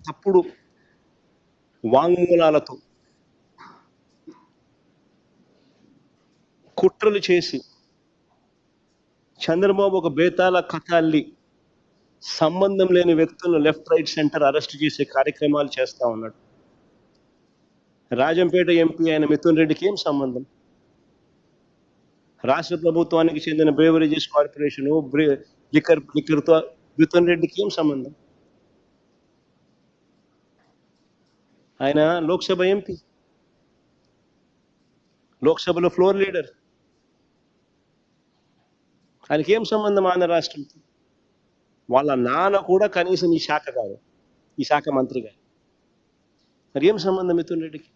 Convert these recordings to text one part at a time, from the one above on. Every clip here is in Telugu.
తప్పుడు వాంగ్మూలాలతో కుట్రలు చేసి చంద్రబాబు ఒక బేతాళ కథ అల్లి సంబంధం లేని వ్యక్తులను లెఫ్ట్ రైట్ సెంటర్ అరెస్ట్ చేసే కార్యక్రమాలు చేస్తా ఉన్నాడు. రాజంపేట ఎంపీ అయిన మిథున్ రెడ్డికి ఏం సంబంధం? రాష్ట్ర ప్రభుత్వానికి చెందిన బ్రేవరేజెస్ కార్పొరేషన్ లిక్కర్తో మిథున్ రెడ్డికి ఏం సంబంధం? ఆయన లోక్సభ ఎంపీ, లోక్సభలో ఫ్లోర్ లీడర్. ఆయనకి ఏం సంబంధం ఆంధ్ర రాష్ట్రంతో? వాళ్ళ నాన్న కూడా కనీసం ఈ శాఖ కాదు, ఈ శాఖ మంత్రి కాదు. మరి ఏం సంబంధం మిథున్ రెడ్డికి?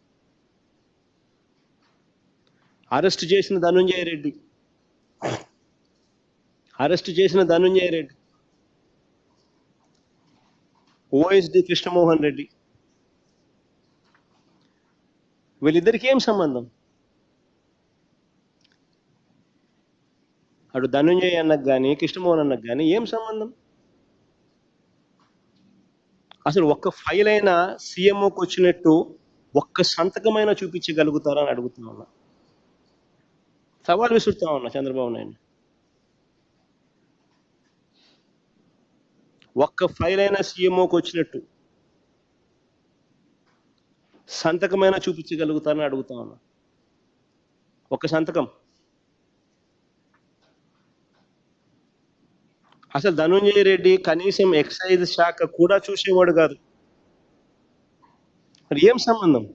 అరెస్ట్ చేసిన ధనుంజయ రెడ్డి, ఓఎస్డి కృష్ణమోహన్ రెడ్డి, వీళ్ళిద్దరికి ఏం సంబంధం? అటు ధనుంజయ అన్నకు కానీ కృష్ణమోహన్ అన్నకు కానీ ఏం సంబంధం? అసలు ఒక్క ఫైల్ అయినా సీఎంఓకి వచ్చినట్టు ఒక్క సంతకమైనా చూపించగలుగుతారా అని అడుగుతున్నా ఉన్నా. సవాల్ విసురుతా ఉన్నా చంద్రబాబు నాయుడు. ఒక్క ఫైల్ అయినా సీఎంఓకి వచ్చినట్టు సంతకమైనా చూపించగలుగుతారని అడుగుతా ఉన్నా. ఒక్క సంతకం. అసలు ధనుంజయ రెడ్డి కనీసం ఎక్సైజ్ శాఖ కూడా చూసేవాడు కాదు. మరి ఏం సంబంధం?